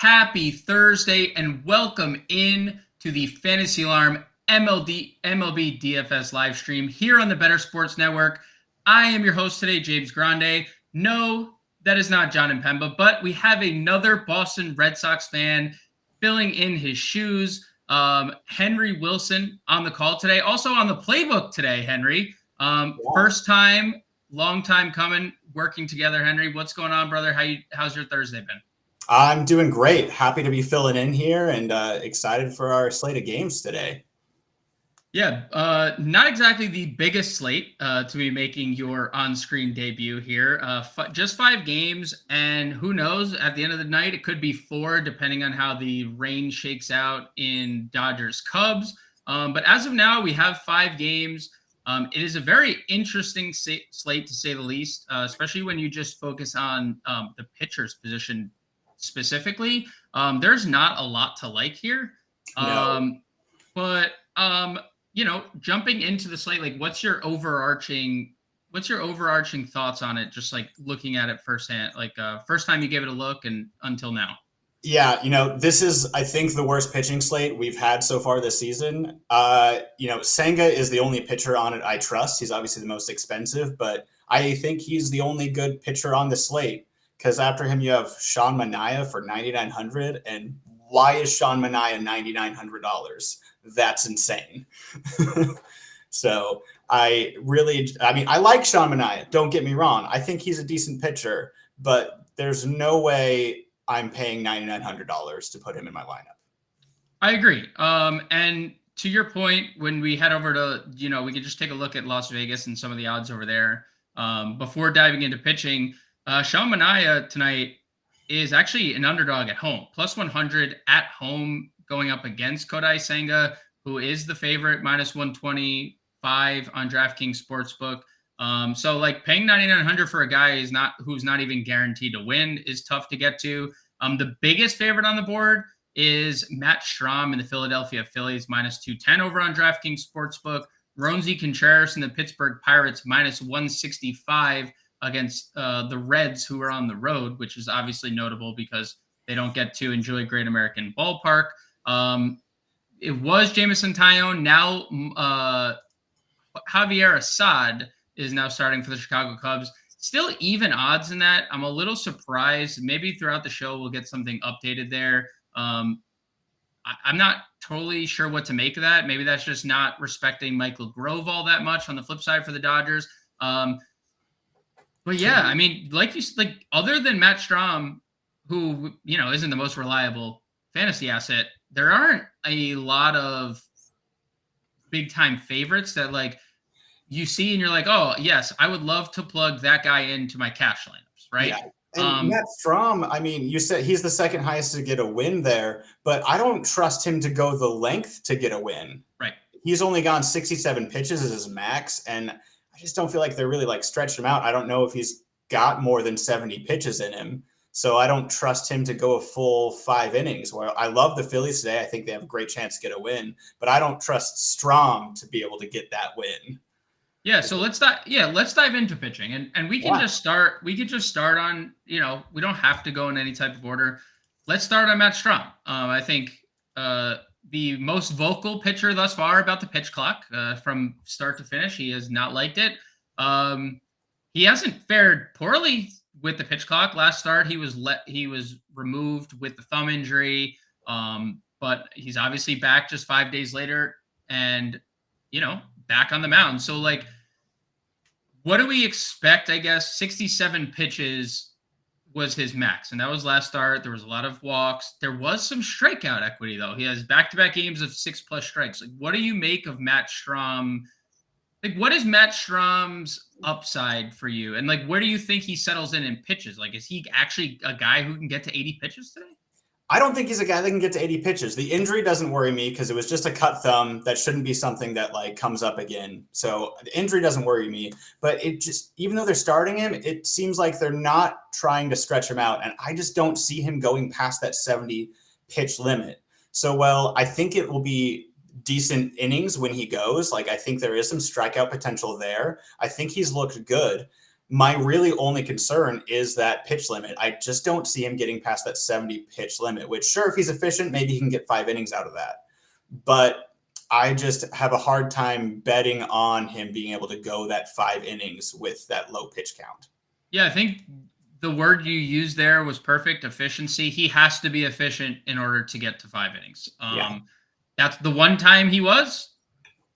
happy Thursday, and welcome in to the Fantasy Alarm MLB DFS live stream here on the Better Sports Network. I am your host today, James Grande. No, that is not John and Pemba, but we have another Boston Red Sox fan filling in his shoes. Henry Wilson on the call today. Also on the playbook today, Henry. First time, long time coming, working together. Henry, what's going on, brother? How's your Thursday been? I'm doing great. Happy to be filling in here and excited for our slate of games today. Yeah, not exactly the biggest slate to be making your on-screen debut here. Just 5 games, and who knows, at the end of the night, it could be 4, depending on how the rain shakes out in Dodgers-Cubs. But as of now, we have 5 games. It is a very interesting slate, to say the least, especially when you just focus on the pitcher's position specifically. There's not a lot to like here. But jumping into the slate, like what's your overarching thoughts on it, just like looking at it firsthand, like first time you gave it a look and until now? Yeah, this is, I think, the worst pitching slate we've had so far this season. Senga is the only pitcher on it I trust. He's obviously the most expensive, but I think he's the only good pitcher on the slate. Because after him, you have Sean Manaea for $9,900. And why is Sean Manaea $9,900? That's insane. So I like Sean Manaea. Don't get me wrong. I think he's a decent pitcher, but there's no way I'm paying $9,900 to put him in my lineup. I agree. And to your point, when we head over to, we could just take a look at Las Vegas and some of the odds over there before diving into pitching. Sean Manaea tonight is actually an underdog at home, plus 100 at home, going up against Kodai Senga, who is the favorite, minus 125 on DraftKings Sportsbook. So like paying $9,900 for a guy who's not even guaranteed to win is tough to get to. The biggest favorite on the board is Matt Strahm in the Philadelphia Phillies, minus 210 over on DraftKings Sportsbook. Roansy Contreras in the Pittsburgh Pirates, minus 165 against the Reds, who are on the road, which is obviously notable because they don't get to enjoy Great American Ballpark. It was Jameson Taillon. Now Javier Assad is now starting for the Chicago Cubs. Still even odds in that. I'm a little surprised. Maybe throughout the show we'll get something updated there. I'm not totally sure what to make of that. Maybe that's just not respecting Michael Grove all that much on the flip side for the Dodgers. But yeah, I mean, other than Matt Strahm, who, isn't the most reliable fantasy asset, there aren't a lot of big time favorites that you see and you're like, oh yes, I would love to plug that guy into my cash lineups, right? Yeah. And Matt Strahm, I mean, you said he's the second highest to get a win there, but I don't trust him to go the length to get a win. Right. He's only gone 67 pitches as his max, and I just don't feel like they're really stretching him out. I don't know if he's got more than 70 pitches in him. So I don't trust him to go a full 5 innings. Where I love the Phillies today. I think they have a great chance to get a win, but I don't trust Strahm to be able to get that win. Yeah, so let's dive into pitching, and we can just start. We could just start on, we don't have to go in any type of order. Let's start on Matt Strahm. I think the most vocal pitcher thus far about the pitch clock from start to finish. He has not liked it. He hasn't fared poorly with the pitch clock. Last start, he was removed with the thumb injury, but he's obviously back just 5 days later, and back on the mound. So what do we expect? I guess 67 pitches was his max, and that was last start. There was a lot of walks. There was some strikeout equity though. He has back-to-back games of 6+ strikes. What do you make of Matt Strahm? What is Matt Strahm's upside for you? And where do you think he settles in pitches? Is he actually a guy who can get to 80 pitches today? I don't think he's a guy that can get to 80 pitches. The injury doesn't worry me because it was just a cut thumb. That shouldn't be something that comes up again. So the injury doesn't worry me, but it just, even though they're starting him, it seems like they're not trying to stretch him out. And I just don't see him going past that 70 pitch limit. So, I think it will be decent innings when he goes. I think there is some strikeout potential there. I think he's looked good. My really only concern is that pitch limit. I just don't see him getting past that 70 pitch limit, which sure, if he's efficient, maybe he can get 5 innings out of that. But I just have a hard time betting on him being able to go that 5 innings with that low pitch count. Yeah, I think the word you used there was perfect, efficiency. He has to be efficient in order to get to 5 innings. That's the one time he was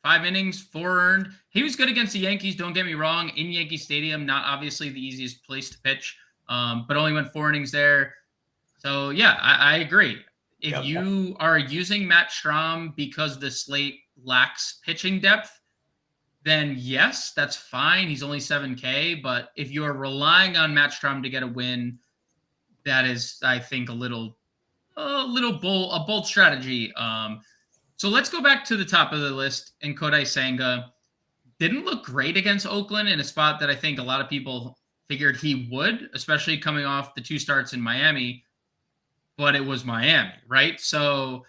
5 innings, 4 earned. He was good against the Yankees. Don't get me wrong. In Yankee Stadium, not obviously the easiest place to pitch, but only went 4 innings there. So yeah, I agree. If you are using Matt Strahm because the slate lacks pitching depth, then yes, that's fine. He's only 7K, but if you are relying on Matt Strahm to get a win, that is, I think, a bold strategy. So let's go back to the top of the list. And Kodai Senga didn't look great against Oakland in a spot that I think a lot of people figured he would, especially coming off the 2 starts in Miami. But it was Miami, right? So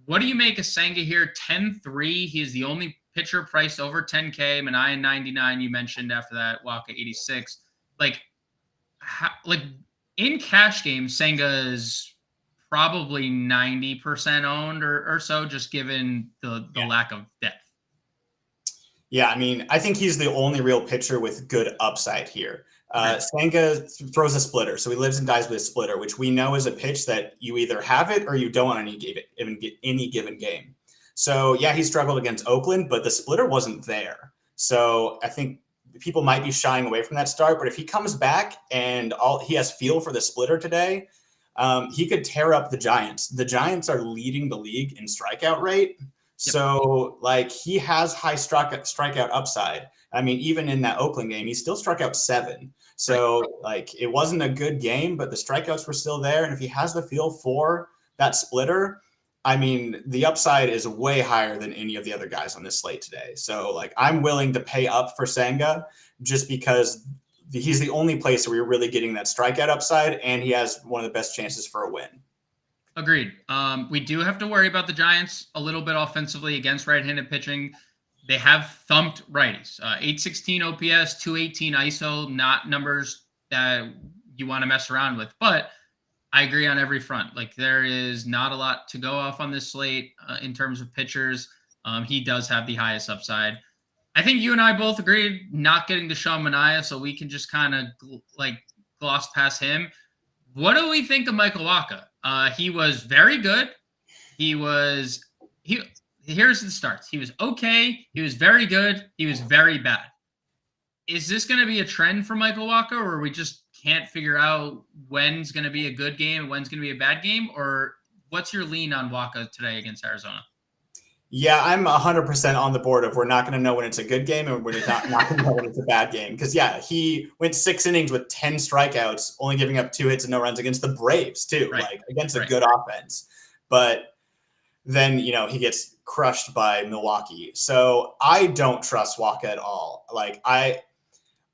what do you make of Senga here? 10-3. He is the only pitcher priced over 10K. Manaea 99. You mentioned after that. Waka 86. Like in cash games, Senga is probably 90% owned or so, just given the lack of depth. Yeah, I mean, I think he's the only real pitcher with good upside here. Senga throws a splitter, so he lives and dies with a splitter, which we know is a pitch that you either have it or you don't on any given game. So yeah, he struggled against Oakland, but the splitter wasn't there. So I think people might be shying away from that start. But if he comes back and he has feel for the splitter today, he could tear up the Giants. The Giants are leading the league in strikeout rate. So, he has high strikeout upside. I mean, even in that Oakland game, he still struck out 7. So, it wasn't a good game, but the strikeouts were still there. And if he has the feel for that splitter, I mean, the upside is way higher than any of the other guys on this slate today. So, I'm willing to pay up for Senga just because he's the only place where you're really getting that strikeout upside, and he has one of the best chances for a win. Agreed. We do have to worry about the Giants a little bit offensively against right-handed pitching. They have thumped righties. 816 OPS, 218 ISO, not numbers that you want to mess around with. But I agree on every front. There is not a lot to go off on this slate in terms of pitchers. He does have the highest upside. I think you and I both agreed not getting to Sean Manaea, so we can just kind of gloss past him. What do we think of Michael Wacha? He was very good. Here's the starts. He was okay. He was very good. He was very bad. Is this going to be a trend for Michael Wacha, or we just can't figure out when's going to be a good game and when's going to be a bad game? Or what's your lean on Wacha today against Arizona? Yeah, I'm 100% on the board of we're not going to know when it's a good game and we're not going to know when it's a bad game. Because, yeah, he went 6 innings with 10 strikeouts, only giving up 2 hits and no runs against the Braves, too, against a good offense. But then, he gets crushed by Milwaukee. So I don't trust Wacha at all.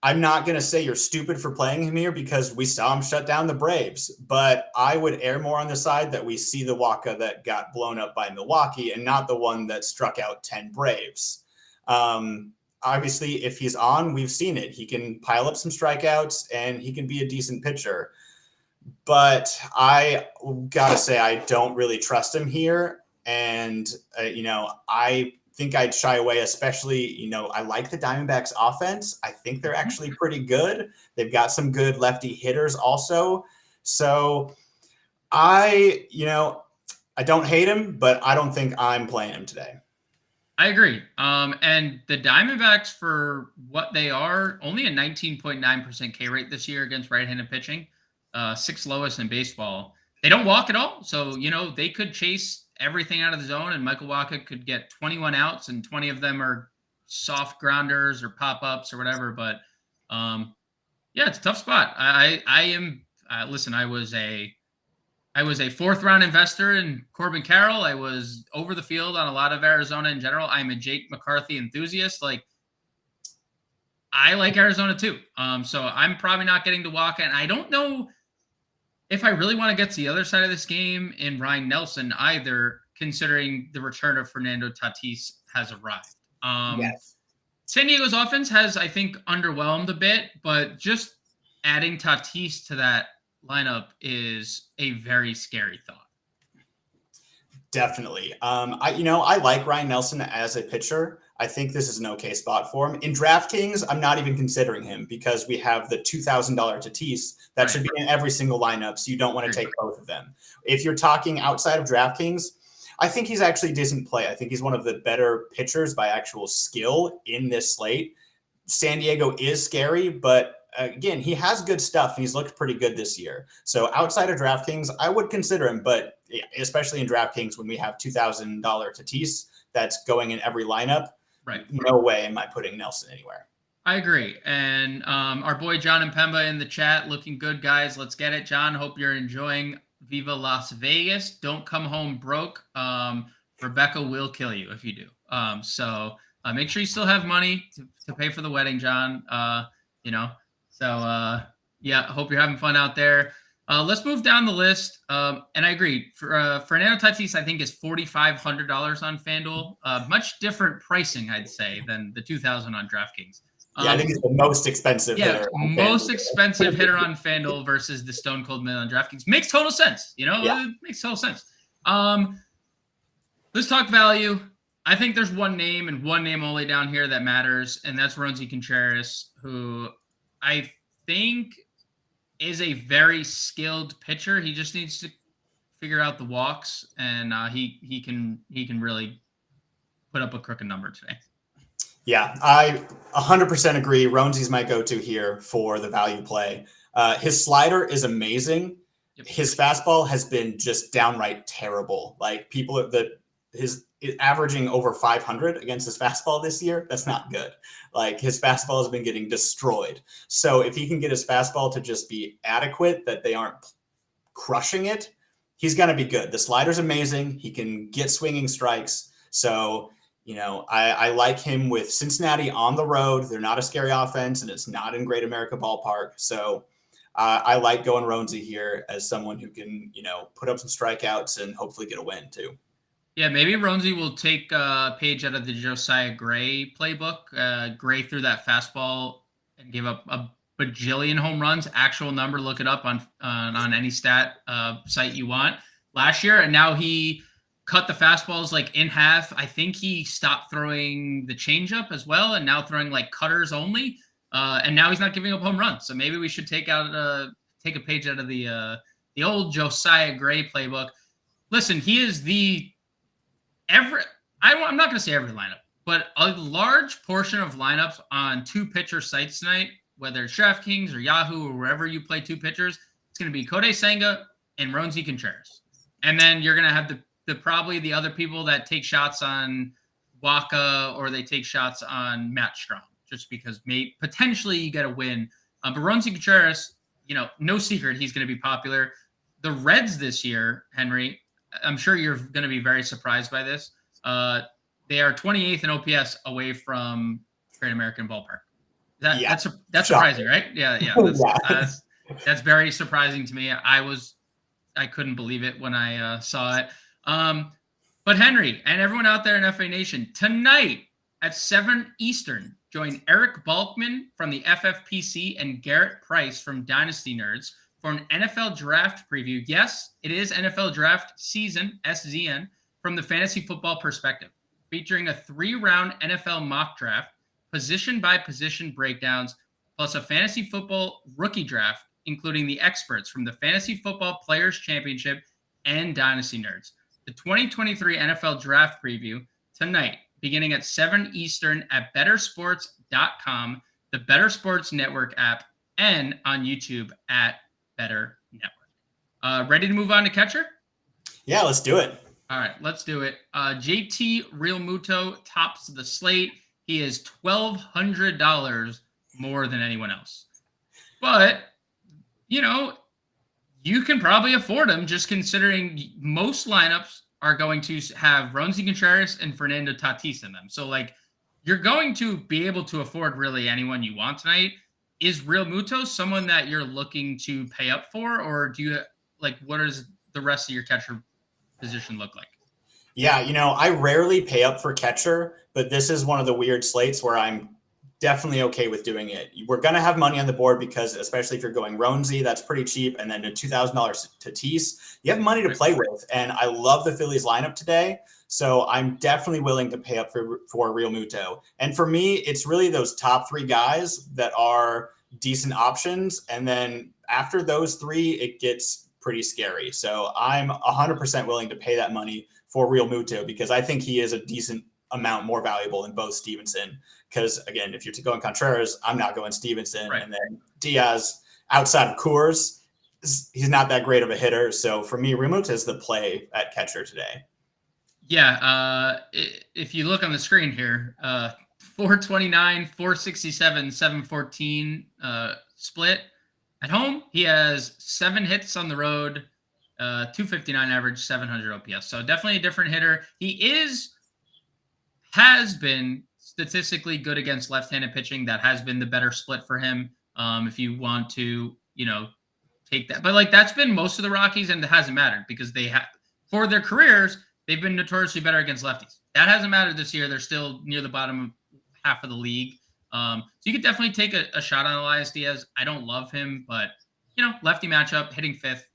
I'm not going to say you're stupid for playing him here because we saw him shut down the Braves, but I would err more on the side that we see the Wacha that got blown up by Milwaukee and not the one that struck out 10 Braves. Obviously, if he's on, we've seen it. He can pile up some strikeouts and he can be a decent pitcher. But I got to say, I don't really trust him here. And, I think I'd shy away, especially, I like the Diamondbacks offense. I think they're actually pretty good. They've got some good lefty hitters also. So I don't hate him, but I don't think I'm playing him today. I agree. And the Diamondbacks, for what they are, only a 19.9% K rate this year against right-handed pitching, 6th lowest in baseball. They don't walk at all. So, they could chase everything out of the zone, and Michael Wacha could get 21 outs, and 20 of them are soft grounders or pop-ups or whatever. But it's a tough spot. Listen, I was a 4th round investor in Corbin Carroll. I was over the field on a lot of Arizona in general. I'm a Jake McCarthy enthusiast. I like Arizona too. So I'm probably not getting to Wacha, and I don't know if I really want to get to the other side of this game in Ryan Nelson either, considering the return of Fernando Tatis has arrived. Yes. San Diego's offense has, I think, underwhelmed a bit, but just adding Tatis to that lineup is a very scary thought. Definitely. I like Ryan Nelson as a pitcher. I think this is an okay spot for him. In DraftKings, I'm not even considering him because we have the $2,000 Tatis that should be in every single lineup, so you don't want to take both of them. If you're talking outside of DraftKings, I think he's actually decent play. I think he's one of the better pitchers by actual skill in this slate. San Diego is scary, but again, he has good stuff and he's looked pretty good this year. So outside of DraftKings, I would consider him, but especially in DraftKings when we have $2,000 Tatis that's going in every lineup, right? No way am I putting Nelson anywhere. I agree. And our boy John and Pemba in the chat, looking good, guys. Let's get it, John. Hope you're enjoying Viva Las Vegas. Don't come home broke. Rebecca will kill you if you do. So make sure you still have money to pay for the wedding, John. So yeah, hope you're having fun out there. Let's move down the list. And I agree. For Fernando Tatis, I think is $4,500 on FanDuel. Much different pricing, I'd say, than the $2,000 on DraftKings. Yeah, I think it's the most expensive hitter. Most expensive hitter on FanDuel versus the Stone Cold Man on DraftKings. Makes total sense. It makes total sense. Let's talk value. I think there's one name and one name only down here that matters, and that's Roansy Contreras, who I think is a very skilled pitcher. He just needs to figure out the walks, and he can really put up a crooked number today. Yeah, I 100% agree. Roansy's my go-to here for the value play. His slider is amazing. Yep. His fastball has been just downright terrible. Like his averaging over 500 against his fastball this year. That's not good. Like his fastball has been getting destroyed. So if he can get his fastball to just be adequate, that they aren't crushing it, he's going to be good. The slider's amazing. He can get swinging strikes. So, I like him with Cincinnati on the road. They're not a scary offense, and it's not in Great America Ballpark. So I like going Roansy here as someone who can, put up some strikeouts and hopefully get a win too. Yeah, maybe Roansy will take a page out of the Josiah Gray playbook. Gray threw that fastball and gave up a bajillion home runs. Actual number, look it up on any stat site you want last year. And now he cut the fastballs like in half. I think he stopped throwing the changeup as well, and now throwing like cutters only. And now he's not giving up home runs. So maybe we should take a page out of the old Josiah Gray playbook. Listen, he is I'm not going to say every lineup, but a large portion of lineups on two pitcher sites tonight, whether it's DraftKings or Yahoo or wherever you play two pitchers, it's going to be Kodai Senga and Roansy Contreras. And then you're going to have probably the other people that take shots on Waka or they take shots on Matt Strong, just because potentially you get a win. But Roansy Contreras, no secret, he's going to be popular. The Reds this year, Henry, I'm sure you're going to be very surprised by this. They are 28th in OPS away from Great American Ballpark. That's surprising, right? Yeah. That's very surprising to me. I couldn't believe it when I saw it. But Henry and everyone out there in FA Nation, tonight at 7 Eastern, join Eric Balkman from the FFPC and Garrett Price from Dynasty Nerds for an NFL draft preview. Yes, it is NFL draft season, SZN, from the fantasy football perspective, featuring a 3-round NFL mock draft, position by position breakdowns, plus a fantasy football rookie draft, including the experts from the Fantasy Football Players Championship and Dynasty Nerds. The 2023 NFL draft preview tonight, beginning at 7 Eastern at bettersports.com, the Better Sports Network app, and on YouTube at Better Network. Ready to move on to catcher? Yeah, let's do it. All right, let's do it. JT Realmuto tops the slate. He is $1,200 more than anyone else. But, you can probably afford him, just considering most lineups are going to have Roansy Contreras and Fernando Tatis in them. So, you're going to be able to afford really anyone you want tonight. Is Realmuto someone that you're looking to pay up for, or do you what does the rest of your catcher position look like? Yeah, I rarely pay up for catcher, but this is one of the weird slates where I'm definitely okay with doing it. We're going to have money on the board because, especially if you're going Roansy, that's pretty cheap. And then a $2,000 Tatis, you have money to play with. And I love the Phillies lineup today. So I'm definitely willing to pay up for Real Muto. And for me, it's really those top three guys that are decent options. And then after those three, it gets pretty scary. So I'm 100% willing to pay that money for Real Muto because I think he is a decent amount more valuable than both Stevenson. Because again, if you're going Contreras, I'm not going Stevenson. Right. And then Diaz, outside of Coors, he's not that great of a hitter. So for me, Remuto is the play at catcher today. Yeah. If you look on the screen here, 429, 467, 714 split. At home, he has 7 hits on the road, 259 average, 700 OPS. So definitely a different hitter. He has been statistically good against left-handed pitching. That has been the better split for him. If you want to, take that, but like that's been most of the Rockies, and it hasn't mattered because they have for their careers they've been notoriously better against lefties. That hasn't mattered this year. They're still near the bottom half of the league. So you could definitely take a shot on Elias Diaz. I don't love him, but lefty matchup, hitting fifth.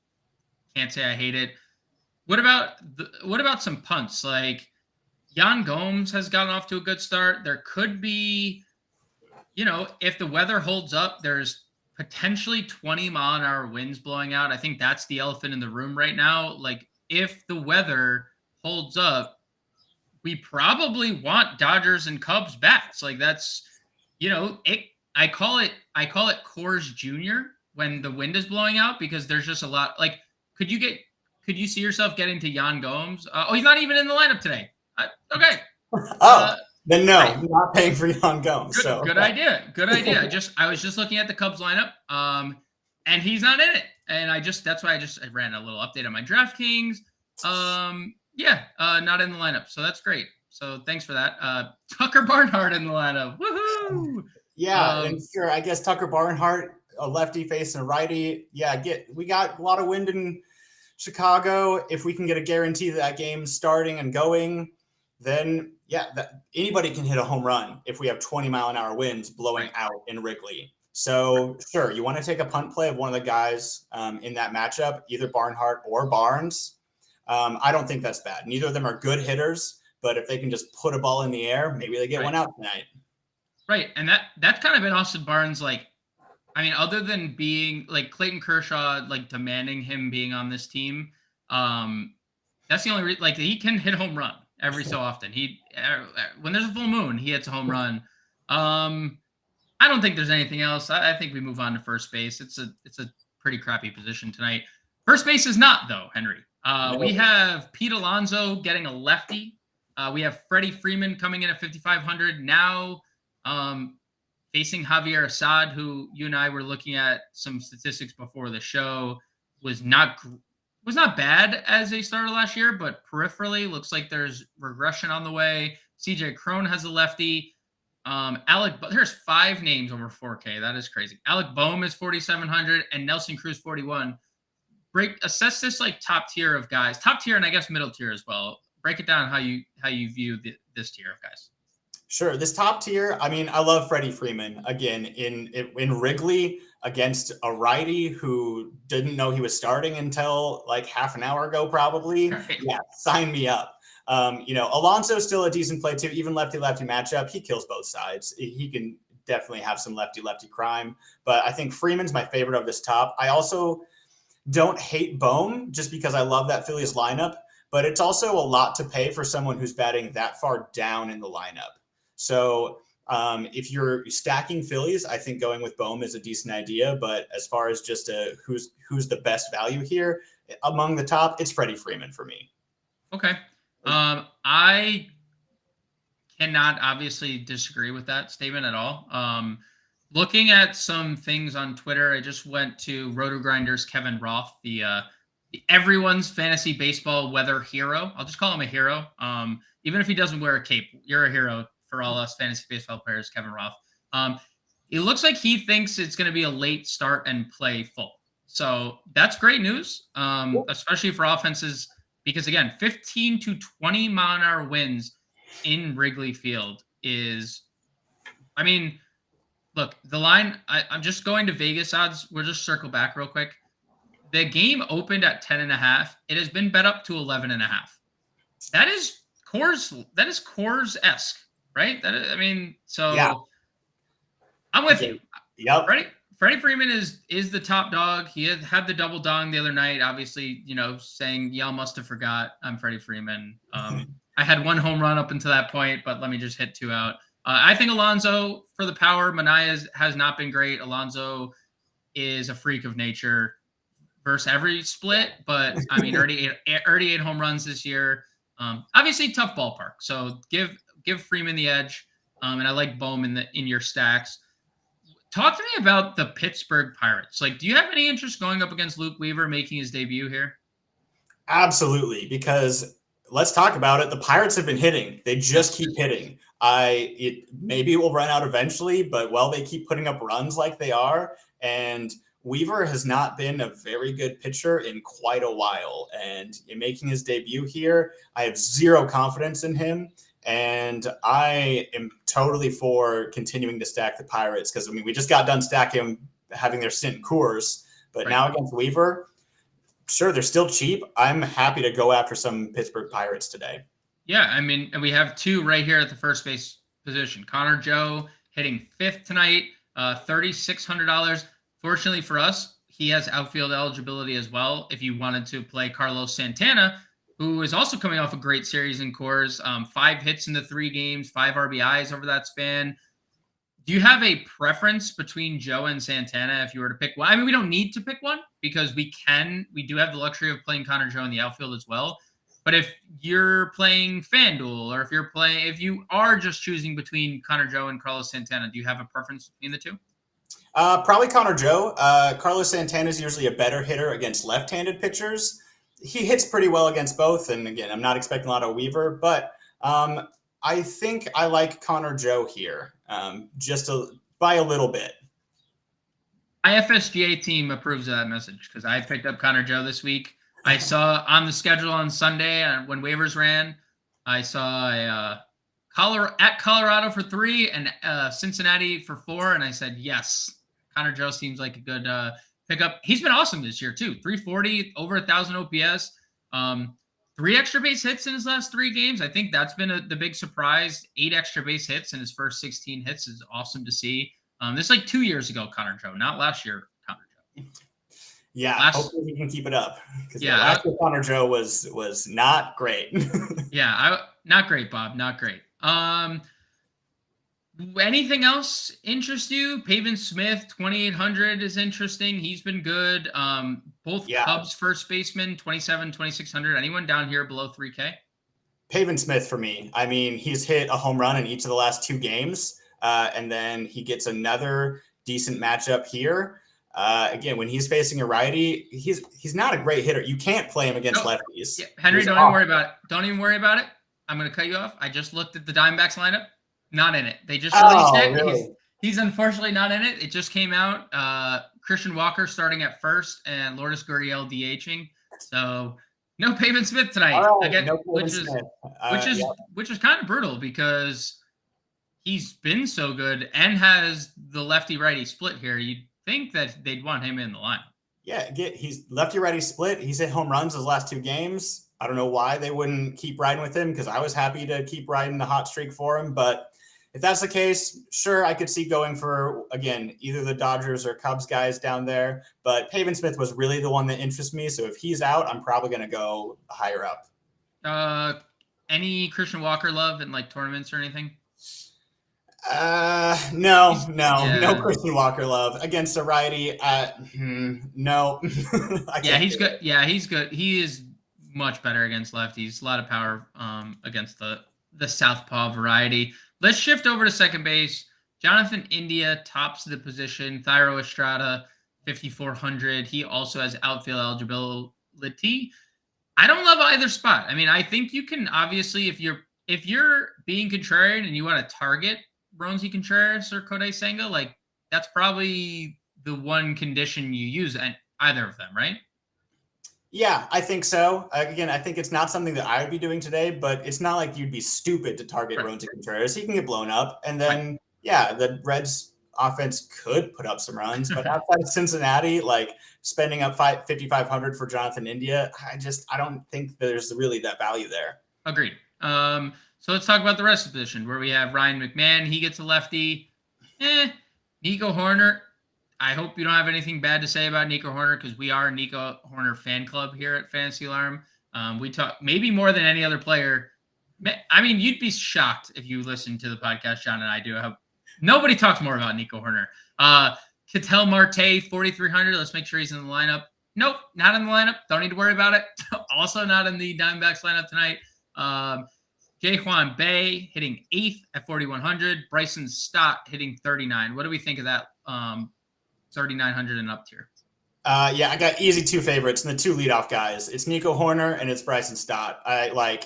Can't say I hate it. What about some punts? Like Yan Gomes has gotten off to a good start. There could be, if the weather holds up, there's potentially 20-mile-an-hour winds blowing out. I think that's the elephant in the room right now. Like if the weather holds up, we probably want Dodgers and Cubs bats. Like that's, I call it Coors Jr. when the wind is blowing out because there's just a lot. Like, could you see yourself getting to Yan Gomes? He's not even in the lineup today. Okay. Then no, right. I'm not paying for Yan Gomes. Good idea. Good idea. I was just looking at the Cubs lineup, and he's not in it. And that's why I ran a little update on my DraftKings. Not in the lineup. So that's great. So thanks for that. Tucker Barnhart in the lineup. Woohoo! Yeah, and sure. I guess Tucker Barnhart, a lefty facing a righty. Yeah, we got a lot of wind in Chicago. If we can get a guarantee that game's starting and going, then anybody can hit a home run if we have 20-mile-an-hour winds blowing out in Wrigley. So sure, you want to take a punt play of one of the guys in that matchup, either Barnhart or Barnes. I don't think that's bad. Neither of them are good hitters, but if they can just put a ball in the air, maybe they get one out tonight. Right, and that's kind of been Austin Barnes. Like, I mean, other than being like Clayton Kershaw, like demanding him being on this team, that's the only reason. Like, he can hit a home run every so often. When there's a full moon, he hits a home run. I don't think there's anything else. I think we move on to first base. It's a pretty crappy position tonight. First base is not though, Henry. We have Pete Alonso getting a lefty. We have Freddie Freeman coming in at 5,500 now. Facing Javier Assad, who you and I were looking at some statistics before the show, was not bad as a starter last year, but peripherally looks like there's regression on the way. CJ Cron has a lefty. There's 5 names over 4K. That is crazy. Alec Boehm is 4,700 and Nelson Cruz 41. Assess this like top tier of guys, top tier and I guess middle tier as well. Break it down how you view this tier of guys. Sure. This top tier, I mean, I love Freddie Freeman. Again, in Wrigley against a righty who didn't know he was starting until like half an hour ago, probably. Right. Yeah, sign me up. Alonso's still a decent play too. Even lefty-lefty matchup, he kills both sides. He can definitely have some lefty-lefty crime. But I think Freeman's my favorite of this top. I also don't hate Boehm just because I love that Phillies lineup. But it's also a lot to pay for someone who's batting that far down in the lineup. So if you're stacking Phillies, I think going with Boehm is a decent idea. But as far as just who's the best value here among the top, it's Freddie Freeman for me. Okay. I cannot obviously disagree with that statement at all. Looking at some things on Twitter, I just went to RotoGrinders Kevin Roth, the everyone's fantasy baseball weather hero. I'll just call him a hero. Even if he doesn't wear a cape, you're a hero for all us fantasy baseball players, Kevin Roth. It looks like he thinks it's going to be a late start and play full. So that's great news, especially for offenses, because again, 15 to 20-mile-an-hour winds in Wrigley Field is, I mean, Look, the line, I'm just going to Vegas odds. We'll just circle back real quick. The game opened at 10.5. It has been bet up to 11.5. That is Coors-esque, right? I mean, so Yeah. I'm with you. Yep. Freddie Freeman is the top dog. He had the double dong the other night. Obviously, saying y'all must have forgot I'm Freddie Freeman. I had one home run up until that point, but let me just hit 2 out. I think Alonso for the power. Mania has not been great. Alonso is a freak of nature versus every split, but I mean, already 8 home runs this year. Obviously, tough ballpark. So give Freeman the edge. And I like Bohm in your stacks. Talk to me about the Pittsburgh Pirates. Like, do you have any interest going up against Luke Weaver making his debut here? Absolutely, because let's talk about it. The Pirates have been hitting. They just keep hitting. Maybe it will run out eventually, but they keep putting up runs like they are. And Weaver has not been a very good pitcher in quite a while. And in making his debut here, I have zero confidence in him. And I am totally for continuing to stack the Pirates because, we just got done stacking having their stint in Coors, but now against Weaver, sure, they're still cheap. I'm happy to go after some Pittsburgh Pirates today. Yeah, I mean, we have 2 right here at the first base position. Connor Joe hitting 5th tonight, $3,600. Fortunately for us, he has outfield eligibility as well. If you wanted to play Carlos Santana, who is also coming off a great series in Coors, 5 hits in the 3 games, 5 RBIs over that span. Do you have a preference between Joe and Santana if you were to pick one? I mean, we don't need to pick one because we do have the luxury of playing Connor Joe in the outfield as well. But if you're playing FanDuel or if you are just choosing between Connor Joe and Carlos Santana, do you have a preference between the two? Probably Connor Joe. Carlos Santana is usually a better hitter against left-handed pitchers. He hits pretty well against both. And again, I'm not expecting a lot of Weaver, but I think I like Connor Joe here, by a little bit. My FSGA team approves of that message because I picked up Connor Joe this week. I saw on the schedule on Sunday when waivers ran, I saw Colorado for 3 and Cincinnati for 4, and I said yes. Connor Joe seems like a good pickup. He's been awesome this year too. 340, over 1,000 OPS. 3 extra base hits in his last 3 games. I think that's been the big surprise. 8 extra base hits in his first 16 hits is awesome to see. This is like 2 years ago, Connor Joe, not last year, Connor Joe. Yeah, hopefully he can keep it up. Because last year Connor Joe was not great. Not great, Bob. Not great. Anything else interest you? Pavin Smith, 2,800 is interesting. He's been good. Both Cubs first baseman, 2,600. Anyone down here below 3K? Pavin Smith for me. I mean, he's hit a home run in each of the last 2 games. And then he gets another decent matchup here. Again, when he's facing a righty, he's not a great hitter. You can't play him against lefties. Yeah, Henry, don't even worry about it. Don't even worry about it. I'm going to cut you off. I just looked at the Diamondbacks lineup. Not in it. They just released it. Really? He's unfortunately not in it. It just came out. Christian Walker starting at first and Lourdes Gurriel DHing. So no Pavin Smith tonight. Again, which is kind of brutal because he's been so good and has the lefty-righty split here. You'd think that they'd want him in the line. Yeah, he's lefty-righty split. He's hit home runs his last 2 games. I don't know why they wouldn't keep riding with him because I was happy to keep riding the hot streak for him. But if that's the case, sure, I could see going for, again, either the Dodgers or Cubs guys down there. But Pavin Smith was really the one that interests me. So if he's out, I'm probably going to go higher up. Any Christian Walker love in like tournaments or anything? No Christian Walker love against a righty. No. He's good. Yeah, he's good. He is much better against lefties. A lot of power against the southpaw variety. Let's shift over to second base. Jonathan India tops the position. Thairo Estrada, 5,400. He also has outfield eligibility. I don't love either spot. I mean, I think you can obviously, if you're being contrarian and you want to target Roansy Contreras or Kodai Senga, like that's probably the one condition you use at either of them, right? Yeah, I think so. Again, I think it's not something that I would be doing today, but it's not like you'd be stupid to target Roansy Contreras. He can get blown up. And then, the Reds offense could put up some runs, but outside of Cincinnati, like spending up 5,500 for Jonathan India, I don't think there's really that value there. Agreed. So let's talk about the rest of the position where we have Ryan McMahon. He gets a lefty. Nico Hoerner. I hope you don't have anything bad to say about Nico Hoerner because we are a Nico Hoerner fan club here at Fantasy Alarm. We talk maybe more than any other player. I mean, you'd be shocked if you listened to the podcast John and I do. Nobody talks more about Nico Hoerner. Ketel Marte, 4,300. Let's make sure he's in the lineup. Nope, not in the lineup. Don't need to worry about it. Also not in the Diamondbacks lineup tonight. Jaquan Bay hitting 8th at 4,100. Bryson Stott hitting 39. What do we think of that 3,900 and up tier? Yeah, I got easy two favorites and the two leadoff guys. It's Nico Hoerner and it's Bryson Stott.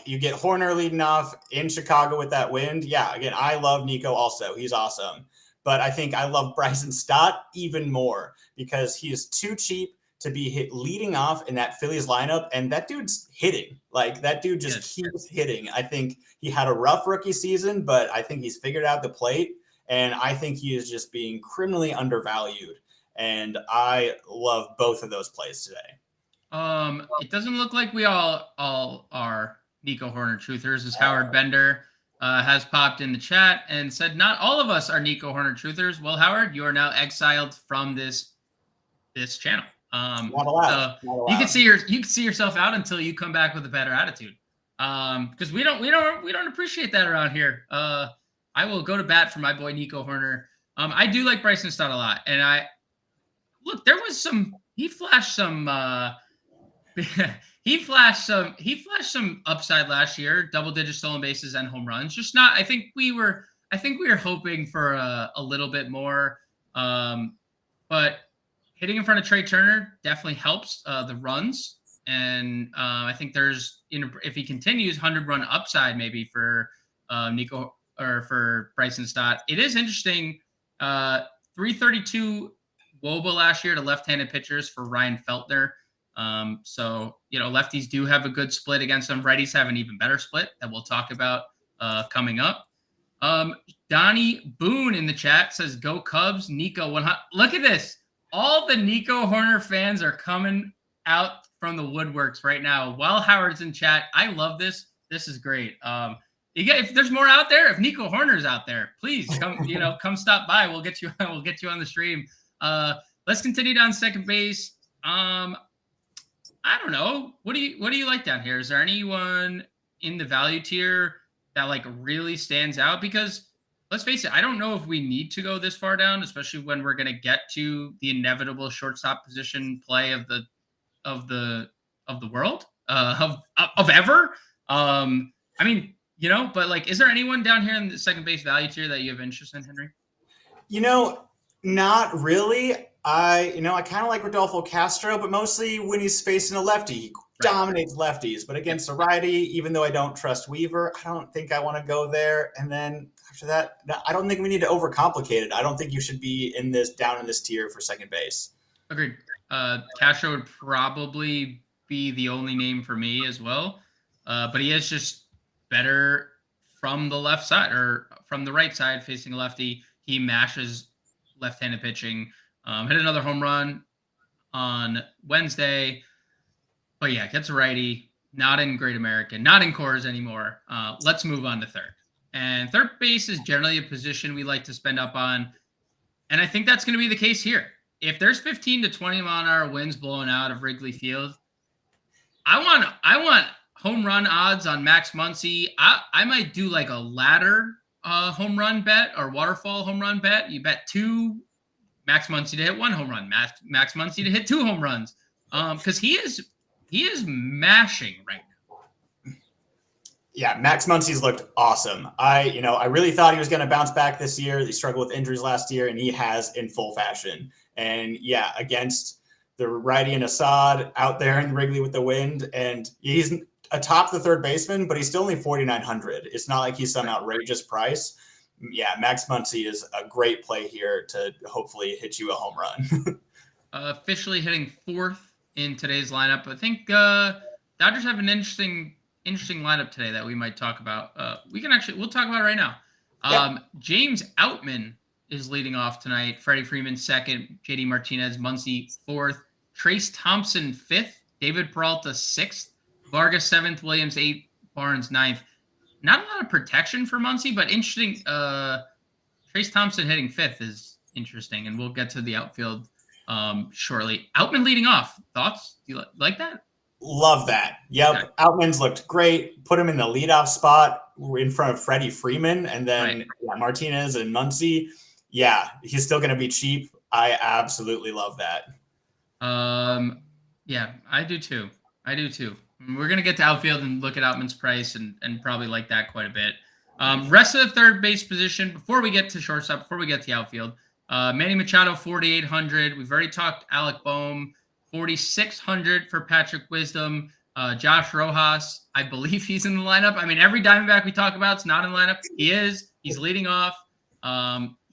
You get Hoerner leading off in Chicago with that wind. Yeah, again, I love Nico also. He's awesome. But I think I love Bryson Stott even more because he is too cheap to be leading off in that Phillies lineup. And that dude's hitting. Like, that dude just keeps hitting. I think he had a rough rookie season, but I think he's figured out the plate. And I think he is just being criminally undervalued. And I love both of those plays today. It doesn't look like we all are Nico Hoerner truthers, as Howard Bender has popped in the chat and said not all of us are Nico Hoerner truthers. Well, Howard, you are now exiled from this channel. Not allowed. You can see yourself out until you come back with a better attitude. Because we don't appreciate that around here. I will go to bat for my boy Nico Hoerner. I do like Bryson Stott a lot, and look, there was he flashed some upside last year, double-digit stolen bases and home runs. Just not. I think we were hoping for a little bit more. But hitting in front of Trey Turner definitely helps the runs, and I think there's if he continues 100-run upside maybe for Nico or for Bryson Stott. It is interesting. 332 WOBA last year to left-handed pitchers for Ryan Feltner. So, lefties do have a good split against them. Righties have an even better split that we'll talk about coming up. Donnie Boone in the chat says, go Cubs, Nico 100. Look at this. All the Nico Hoerner fans are coming out from the woodworks right now while Howard's in chat. I love this. This is great. If there's more out there, if Nico Hoerner's out there, please come, come stop by. We'll get you on the stream. Let's continue down second base. I don't know. What do you like down here? Is there anyone in the value tier that really stands out? Because let's face it, I don't know if we need to go this far down, especially when we're going to get to the inevitable shortstop position play of the world of ever. I mean, but is there anyone down here in the second base value tier that you have interest in, Henry? Not really. I kind of like Rodolfo Castro, but mostly when he's facing a lefty, he dominates lefties. But against a righty, even though I don't trust Weaver, I don't think I want to go there. And then after that, I don't think we need to overcomplicate it. I don't think you should be down in this tier for second base. Agreed. Castro would probably be the only name for me as well. But he is just better from the left side or from the right side facing a lefty. He mashes left-handed pitching. Hit another home run on Wednesday. But yeah, gets a righty. Not in Great American. Not in Coors anymore. Let's move on to third. And third base is generally a position we like to spend up on. And I think that's going to be the case here. If there's 15 to 20 mile an hour winds blowing out of Wrigley Field, I want home run odds on Max Muncy. I might do a ladder home run bet or waterfall home run bet. You bet 2 Max Muncy to hit 1 home run, Max Muncy to hit 2 home runs. Because he is mashing right now. Yeah, Max Muncy's looked awesome. I really thought he was going to bounce back this year. He struggled with injuries last year, and he has in full fashion. And yeah, against the righty and Assad out there in Wrigley with the wind, and he's atop the third baseman, but he's still only 4,900. It's not like he's some outrageous price. Yeah, Max Muncy is a great play here to hopefully hit you a home run. Officially hitting 4th in today's lineup. I think Dodgers have an interesting lineup today that we might talk about. We'll talk about it right now. James Outman is leading off tonight. Freddie Freeman second, JD Martinez, Muncy fourth, Trace Thompson fifth, David Peralta sixth, Vargas seventh, Williams eighth, Barnes ninth. Not a lot of protection for Muncy, but interesting. Trace Thompson hitting fifth is interesting, and we'll get to the outfield shortly. Outman leading off. Thoughts? Do you like that? Love that. Yep. Okay. Outman's looked great. Put him in the leadoff spot in front of Freddie Freeman, and then Martinez and Muncy. Yeah, he's still going to be cheap. I absolutely love that. Yeah, I do too. We're going to get to outfield and look at Outman's price and probably like that quite a bit. Rest of the third base position, before we get to shortstop, before we get to the outfield, Manny Machado, 4,800. We've already talked Alec Boehm, 4,600 for Patrick Wisdom. Josh Rojas, I believe he's in the lineup. I mean, every Diamondback we talk about is not in the lineup. He is. He's leading off.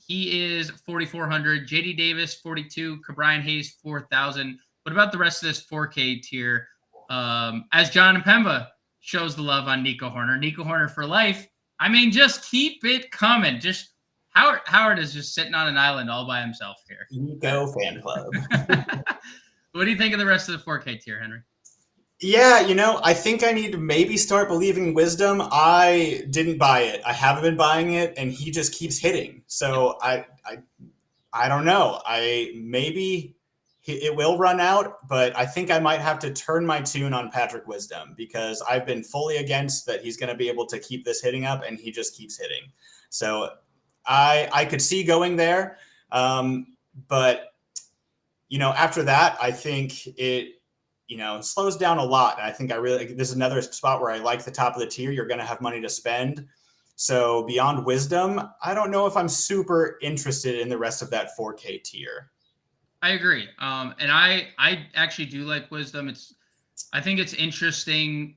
He is 4,400. JD Davis, 42. Ke'Bryan Hayes, 4,000. What about the rest of this 4K tier? As John Pemba shows the love on Nico Horner for life. I mean, just keep it coming. Just Howard is just sitting on an island all by himself here. Nico fan club. What do you think of the rest of the 4K tier, Henry? Yeah, I think I need to maybe start believing Wisdom. I didn't buy it. I haven't been buying it, and he just keeps hitting. So I don't know. Maybe it will run out, but I think I might have to turn my tune on Patrick Wisdom because I've been fully against that he's going to be able to keep this hitting up, and he just keeps hitting. So I could see going there, but after that, I think it slows down a lot. And I think this is another spot where I like the top of the tier. You're going to have money to spend. So beyond Wisdom, I don't know if I'm super interested in the rest of that 4K tier. I agree. And I actually do like Wisdom. I think it's interesting,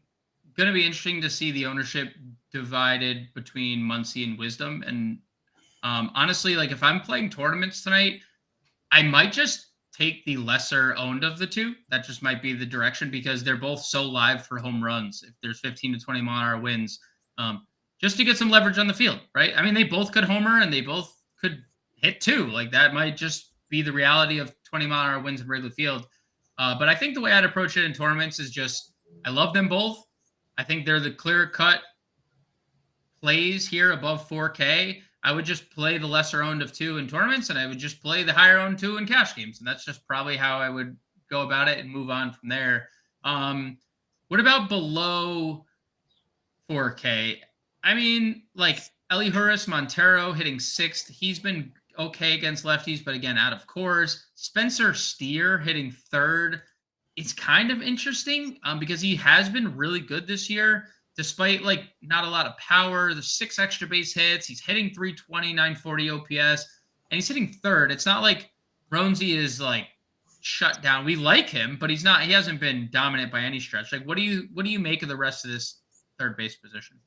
going to be interesting to see the ownership divided between Muncy and Wisdom. And honestly, like if I'm playing tournaments tonight, I might just take the lesser owned of the two. That just might be the direction because they're both so live for home runs. If there's 15 to 20 mile an hour winds, just to get some leverage on the field, right? I mean, they both could homer and they both could hit too. Like that might just be the reality of 20 mile an hour winds in Wrigley Field. But I think the way I'd approach it in tournaments is just, I love them both. I think they're the clear cut plays here above 4K. I would just play the lesser owned of two in tournaments, and I would just play the higher owned two in cash games. And that's just probably how I would go about it and move on from there. What about below 4K? I mean, like Eleuteris Montero hitting sixth. He's been okay against lefties, but again, out of course. Spencer Steer hitting third. It's kind of interesting because he has been really good this year. Despite like not a lot of power, the 6 extra base hits, he's hitting 320, 940 OPS, and he's hitting third. It's not like Roansy is like shut down. We like him, but he hasn't been dominant by any stretch. Like, what do you make of the rest of this third base position?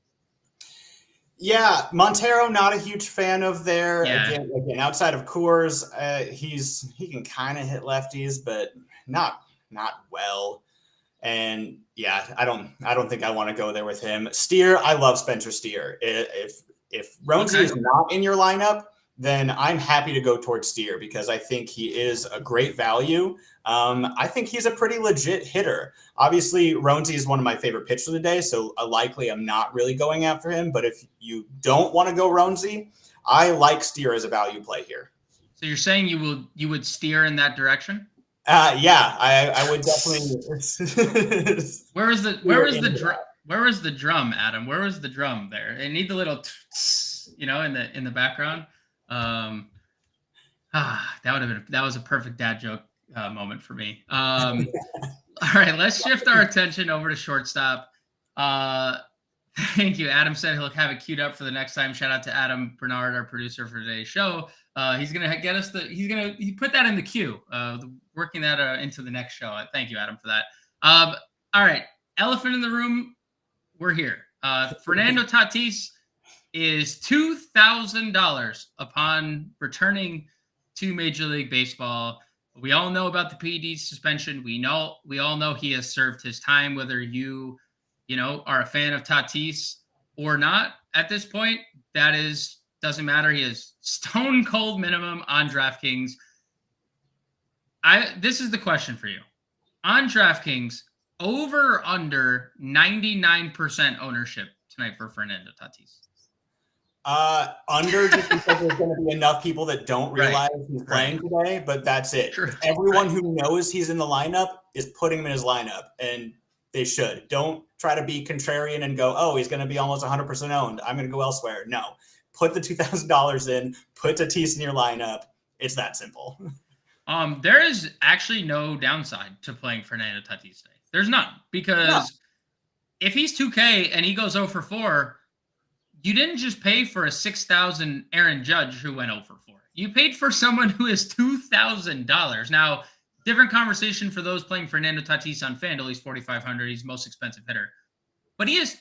Yeah, Montero, not a huge fan of there. Yeah. Again, outside of Coors, he can kind of hit lefties, but not well. And yeah, I don't think I want to go there with him. Steer, I love Spencer Steer. If Roansy is not in your lineup, then I'm happy to go towards Steer because I think he is a great value. I think he's a pretty legit hitter. Obviously, Roansy is one of my favorite pitchers of the day, so likely I'm not really going after him. But if you don't want to go Roansy, I like Steer as a value play here. So you're saying you would steer in that direction? Yeah, I would definitely. Where was the drum, Adam? Where was the drum there? I need the little, in the background. That was a perfect dad joke moment for me. All right, let's shift our attention over to shortstop. Thank you. Adam said he'll have it queued up for the next time. Shout out to Adam Bernard, our producer for today's show. He's gonna get us he put that in the queue. Working that into the next show. Thank you, Adam, for that. All right, elephant in the room. We're here. Fernando Tatis is $2,000 upon returning to Major League Baseball. We all know about the PED suspension. We all know he has served his time, whether you are a fan of Tatis or not. At this point, that is Doesn't matter. He is stone cold minimum on DraftKings. This is the question for you. On DraftKings, over or under 99% ownership tonight for Fernando Tatis? Under, just because there's going to be enough people that don't realize he's playing today, but that's it. True. Everyone who knows he's in the lineup is putting him in his lineup, and they should. Don't try to be contrarian and go, oh, he's going to be almost 100% owned, I'm going to go elsewhere. No. Put the $2,000 in, put Tatis in your lineup. It's that simple. There is actually no downside to playing Fernando Tatis today. There's none, because if he's 2K and he goes 0 for 4, you didn't just pay for a 6,000 Aaron Judge who went 0 for 4. You paid for someone who is $2,000. Now, different conversation for those playing Fernando Tatis on FanDuel. He's 4,500. He's the most expensive hitter. But he is,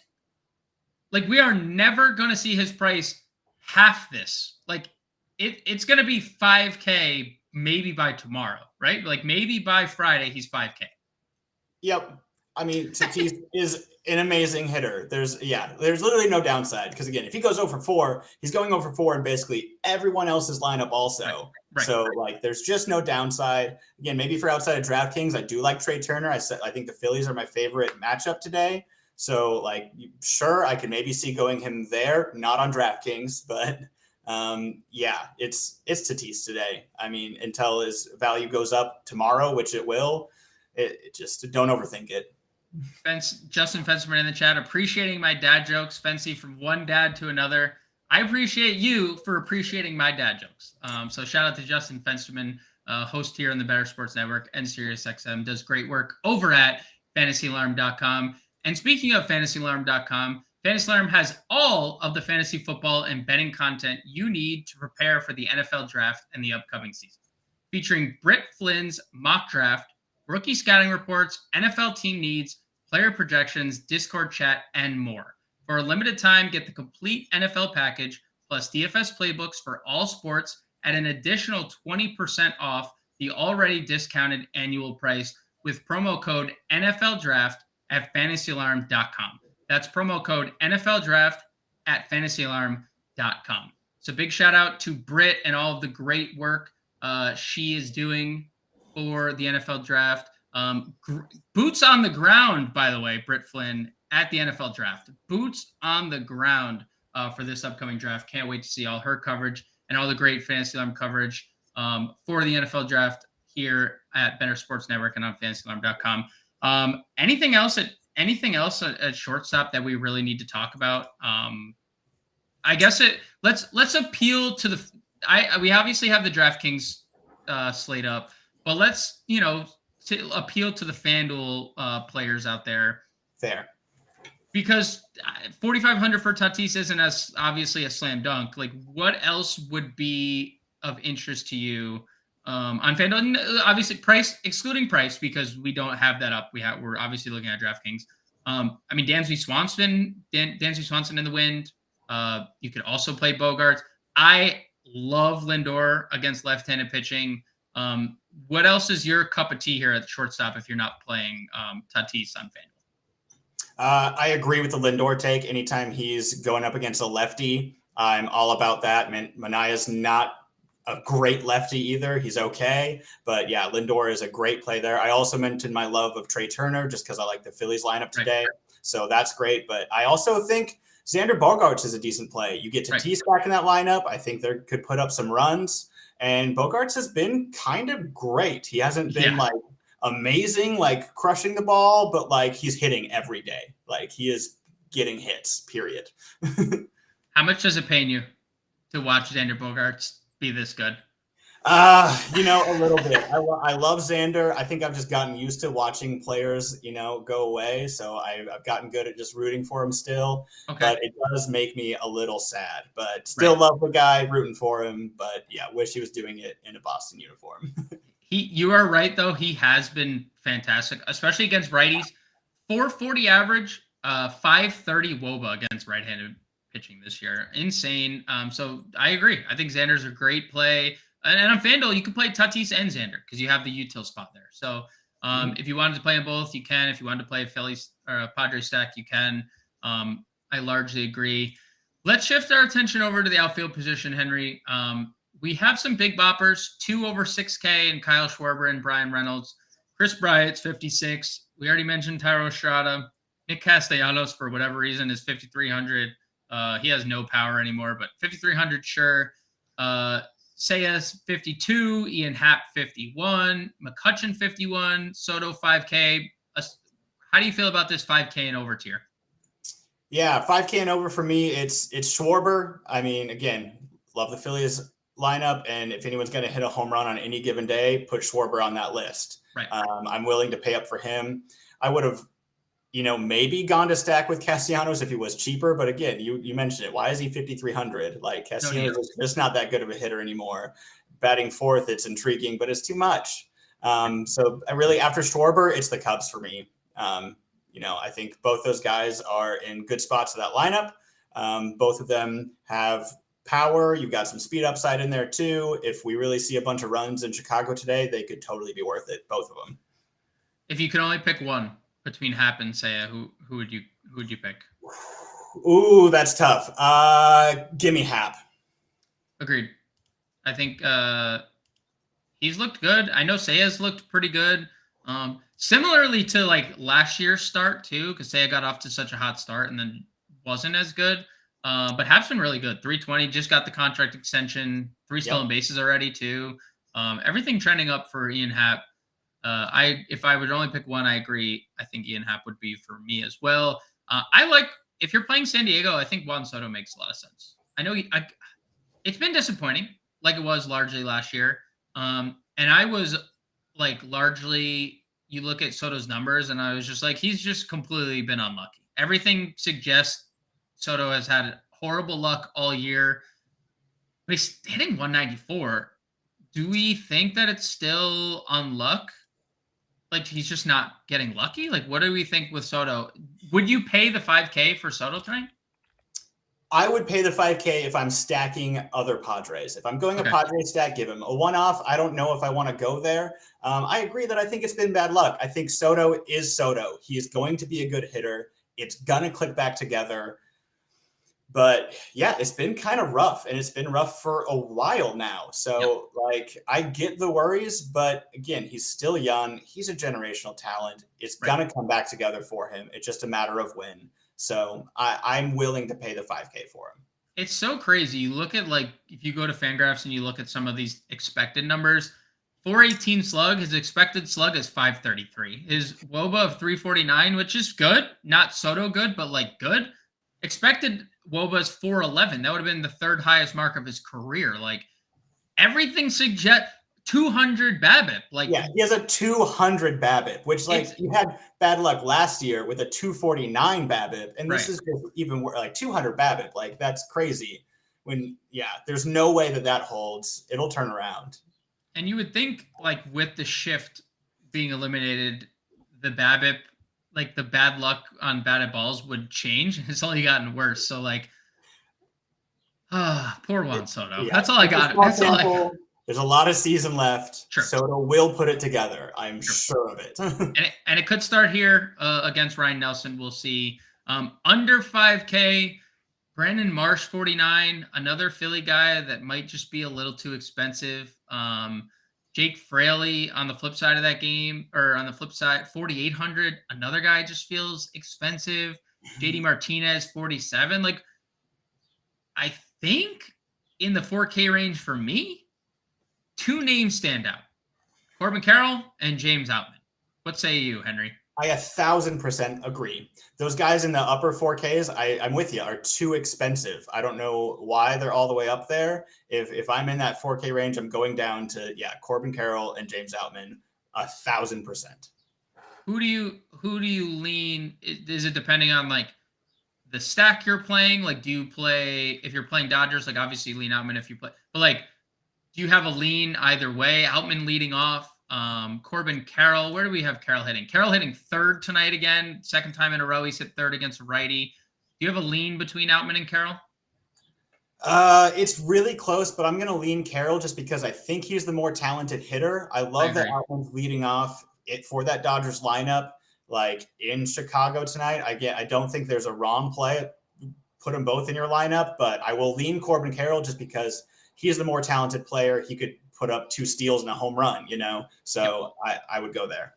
like, we are never going to see his price half this. Like, it's going to be 5K maybe by tomorrow, right? Like, maybe by Friday, he's 5K. Yep. I mean, Tatis is an amazing hitter. There's literally no downside, because again, if he goes 0 for 4, he's going 0 for 4 in basically everyone else's lineup also. Right. So like, there's just no downside. Again, maybe for outside of DraftKings, I do like Trey Turner. I think the Phillies are my favorite matchup today. So like, sure, I could maybe see going him there, not on DraftKings, but it's Tatis today. I mean, until his value goes up tomorrow, which it will, it just don't overthink it. Justin Fensterman in the chat, appreciating my dad jokes. Fancy from one dad to another. I appreciate you for appreciating my dad jokes. So shout out to Justin Fensterman, host here on the Better Sports Network and SiriusXM, does great work over at fantasyalarm.com. And speaking of fantasyalarm.com, Fantasy Alarm has all of the fantasy football and betting content you need to prepare for the NFL draft and the upcoming season. Featuring Britt Flynn's mock draft, rookie scouting reports, NFL team needs, player projections, Discord chat, and more. For a limited time, get the complete NFL package plus DFS playbooks for all sports at an additional 20% off the already discounted annual price with promo code NFL Draft at fantasyalarm.com. That's promo code NFL Draft at fantasyalarm.com. So big shout out to Britt and all of the great work she is doing for the NFL draft. Boots on the ground, by the way, Britt Flynn at the NFL draft. Boots on the ground for this upcoming draft. Can't wait to see all her coverage and all the great Fantasy Alarm coverage for the NFL draft here at Better Sports Network and on fantasyalarm.com. Anything else at shortstop that we really need to talk about? I guess let's appeal to the. We obviously have the DraftKings slate up, but let's to appeal to the FanDuel players out there. Fair. Because 4,500 for Tatis isn't as obviously a slam dunk. Like, what else would be of interest to you on FanDuel? Obviously, price, excluding price, because we don't have that up. We're obviously looking at DraftKings. I mean, Dansby Swanson in the wind. You could also play Bogarts. I love Lindor against left-handed pitching. What else is your cup of tea here at the shortstop if you're not playing Tatis on FanDuel? I agree with the Lindor take. Anytime he's going up against a lefty, I'm all about that. Manaya's not a great lefty either. He's okay. But yeah, Lindor is a great play there. I also mentioned my love of Trey Turner just because I like the Phillies lineup today. Right. So that's great. But I also think Xander Bogaerts is a decent play. You get Tatis back in that lineup. I think they could put up some runs. And Bogaerts has been kind of great. He hasn't been like amazing, like crushing the ball, but like he's hitting every day. Like he is getting hits, period. How much does it pain you to watch Xander Bogaerts be this good? A little bit. I love Xander. I think I've just gotten used to watching players, go away. So I've gotten good at just rooting for him still. Okay. But it does make me a little sad. But still love the guy, rooting for him. But yeah, wish he was doing it in a Boston uniform. You are right, though. He has been fantastic, especially against righties. 440 average, 530 WOBA against right-handed pitching this year. Insane. So I agree. I think Xander's a great play. And on FanDuel, you can play Tatis and Xander because you have the util spot there. So if you wanted to play them both, you can. If you wanted to play a Phillies or a Padres stack, you can. I largely agree. Let's shift our attention over to the outfield position, Henry. We have some big boppers, 2 over 6K, and Kyle Schwarber and Brian Reynolds. Chris Bryant's 56. We already mentioned Tyro Estrada. Nick Castellanos, for whatever reason, is 5,300. He has no power anymore, but 5,300, sure. Sayas 52, Ian Happ 51, McCutcheon 51, Soto 5K. How do you feel about this 5K and over tier? Yeah, 5K and over for me, it's Schwarber. I mean, again, love the Phillies lineup, and if anyone's going to hit a home run on any given day, put Schwarber on that list. Right. I'm willing to pay up for him. I would have, maybe gone to stack with Castellanos if he was cheaper, but again, you mentioned it. Why is he 5,300? Like, Castellanos is just not that good of a hitter anymore. Batting fourth, it's intriguing, but it's too much. So I really, after Schwarber, it's the Cubs for me. I think both those guys are in good spots of that lineup. Both of them have power. You've got some speed upside in there too. If we really see a bunch of runs in Chicago today, they could totally be worth it. Both of them. If you could only pick one between Happ and Seiya, who would you pick? Ooh, that's tough. Give me Happ. Agreed. I think he's looked good. I know Seiya's looked pretty good. Similarly to like last year's start too, because Seiya got off to such a hot start and then wasn't as good. But Happ's been really good. 320, just got the contract extension, 3 stolen bases already too. Everything trending up for Ian Happ. If I would only pick one, I agree. I think Ian Happ would be for me as well. If you're playing San Diego, I think Juan Soto makes a lot of sense. I know it's been disappointing, like it was largely last year. And I was like largely. You look at Soto's numbers, and I was just like, he's just completely been unlucky. Everything suggests Soto has had horrible luck all year, but he's hitting 194. Do we think that it's still unluck? Like, he's just not getting lucky? Like, what do we think with Soto? Would you pay the 5K for Soto tonight? I would pay the 5K if I'm stacking other Padres. If I'm going a Padres stack, give him a one-off. I don't know if I want to go there. I agree that I think it's been bad luck. I think Soto is Soto. He is going to be a good hitter. It's going to click back together. But yeah, it's been kind of rough, and it's been rough for a while now. So I get the worries, but again, he's still young. He's a generational talent. It's going to come back together for him. It's just a matter of when. So I'm willing to pay the 5K for him. It's so crazy. You look at, like, if you go to Fangraphs and you look at some of these expected numbers, 418 slug, his expected slug is 533. His WOBA of 349, which is good. Not Soto good, but like good. Expected WOBA is 411. That would have been the third highest mark of his career. Like, everything suggests 200 BABIP. Like, yeah, he has a 200 BABIP, which you had bad luck last year with a 249 BABIP, and this is just even worse, like 200 BABIP. Like, that's crazy. There's no way that holds. It'll turn around. And you would think, like, with the shift being eliminated, the BABIP, like the bad luck on batted balls would change. It's only gotten worse. So, like, poor Juan Soto. Yeah, that's all I got. That's all I got. There's a lot of season left. Sure. Soto will put it together. I'm sure of it. and it could start here against Ryan Nelson. We'll see. Under 5K, Brandon Marsh, 49, another Philly guy that might just be a little too expensive. Jake Fraley on the flip side of that game, or on the flip side, 4,800. Another guy just feels expensive. JD Martinez, 47. Like, I think in the 4K range for me, 2 names stand out: Corbin Carroll and James Outman. What say you, Henry? I 1,000% agree. Those guys in the upper 4Ks, I'm with you, are too expensive. I don't know why they're all the way up there. If I'm in that 4K range, I'm going down to Corbin Carroll and James Outman, 1,000%. Who do you lean? Is it depending on like the stack you're playing? Like, do you play, if you're playing Dodgers, like obviously lean Outman if you play, but like, do you have a lean either way? Outman leading off, Corbin Carroll. Where do we have Carroll hitting? Carroll hitting third tonight again. Second time in a row he's hit third against a righty. Do you have a lean between Outman and Carroll? It's really close, but I'm going to lean Carroll just because I think he's the more talented hitter. I love that Outman's leading off it for that Dodgers lineup. Like in Chicago tonight, I don't think there's a wrong play. put them both in your lineup, but I will lean Corbin Carroll just because he is the more talented player. He could put up 2 steals and a home run, So I would go there.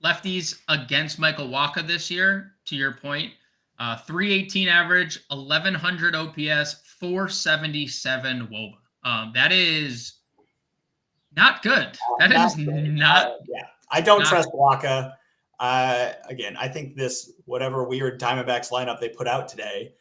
Lefties against Michael Wacha this year, to your point. 318 average, 1100 OPS, 477 WOBA. That is not good. That is not. Yeah, I don't trust Wacha. Again, I think this whatever weird Diamondbacks lineup they put out today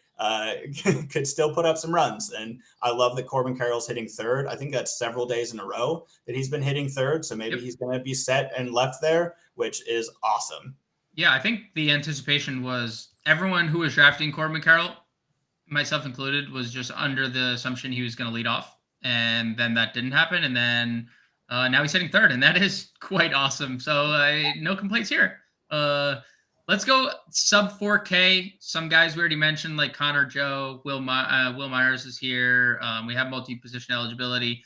could still put up some runs. And I love that Corbin Carroll's hitting third. I think that's several days in a row that he's been hitting third. So maybe he's going to be set and left there, which is awesome. Yeah, I think the anticipation was everyone who was drafting Corbin Carroll, myself included, was just under the assumption he was going to lead off. And then that didn't happen. And then now he's hitting third, and that is quite awesome. So no complaints here. Let's go sub 4K. Some guys we already mentioned, like Connor Joe, Will Myers is here. We have multi-position eligibility.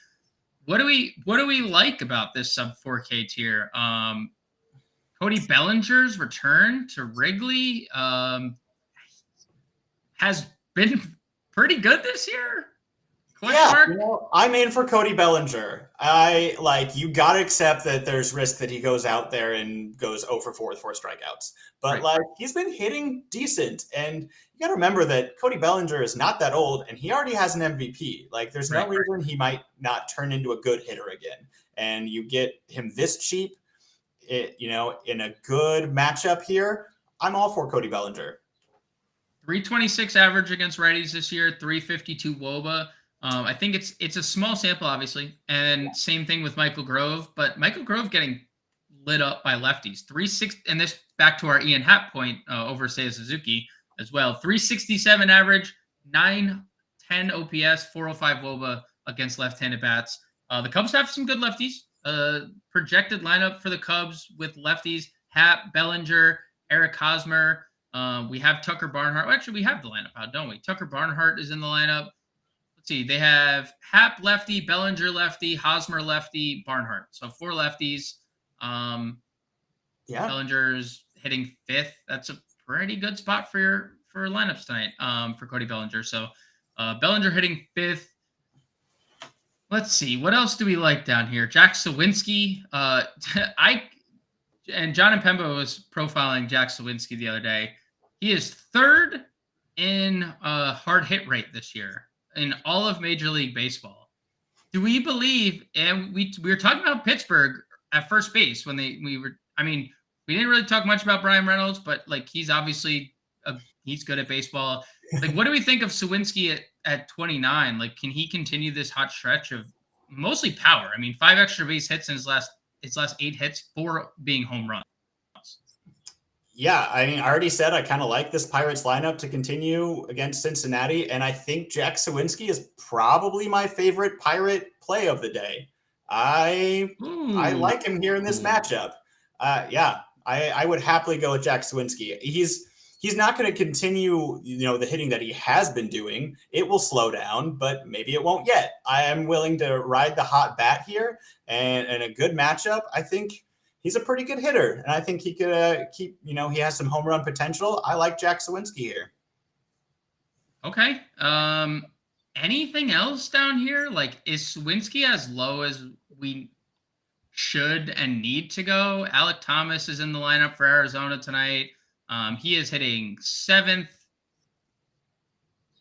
What do we like about this sub 4K tier? Cody Bellinger's return to Wrigley has been pretty good this year. I'm in for Cody Bellinger. You got to accept that there's risk that he goes out there and goes 0 for 4 with 4 strikeouts. But he's been hitting decent. And you got to remember that Cody Bellinger is not that old and he already has an MVP. There's no reason he might not turn into a good hitter again. And you get him this cheap, in a good matchup here. I'm all for Cody Bellinger. 326 average against righties this year, 352 WOBA. I think it's a small sample, obviously, and same thing with Michael Grove, but Michael Grove getting lit up by lefties. 360, and this back to our Ian Happ point over Seiya Suzuki as well. 367 average, 910 OPS, 405 WOBA against left-handed bats. The Cubs have some good lefties. Projected lineup for the Cubs with lefties: Happ, Bellinger, Eric Hosmer. We have Tucker Barnhart. Well, actually, we have the lineup out, don't we? Tucker Barnhart is in the lineup. Let's see. They have Happ lefty, Bellinger lefty, Hosmer lefty, Barnhart. So 4 lefties. Bellinger's hitting 5th. That's a pretty good spot for lineups tonight for Cody Bellinger. So Bellinger hitting 5th. Let's see. What else do we like down here? Jack Sawinski. And John and Pemba was profiling Jack Sawinski the other day. He is 3rd in hard hit rate this year in all of Major League Baseball. Do we believe? And we were talking about Pittsburgh at first base when we didn't really talk much about Brian Reynolds, but he's obviously he's good at baseball. What do we think of Sawinski at 29? Can he continue this hot stretch of mostly power? 5 extra base hits in his last 8 hits, 4 being home runs. Yeah, I already said I kind of like this Pirates lineup to continue against Cincinnati, and I think Jack Sawinski is probably my favorite Pirate play of the day. I like him here in this matchup. I would happily go with Jack Sawinski. He's not going to continue, the hitting that he has been doing. It will slow down, but maybe it won't yet. I am willing to ride the hot bat here, and a good matchup. I think he's a pretty good hitter, and I think he could keep. He has some home run potential. I like Jack Sawinski here. Okay. Anything else down here? Is Sawinski as low as we should and need to go? Alek Thomas is in the lineup for Arizona tonight. He is hitting 7th.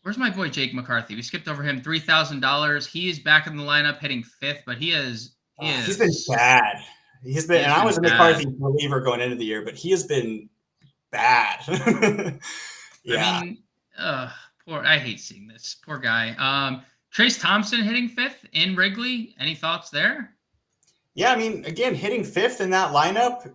Where's my boy Jake McCarthy? We skipped over him. $3,000. He is back in the lineup, hitting 5th, but he's been bad. And I was a McCarthy believer going into the year, but he has been bad. Yeah. I hate seeing this. Poor guy. Trace Thompson hitting 5th in Wrigley. Any thoughts there? Yeah, again, hitting 5th in that lineup.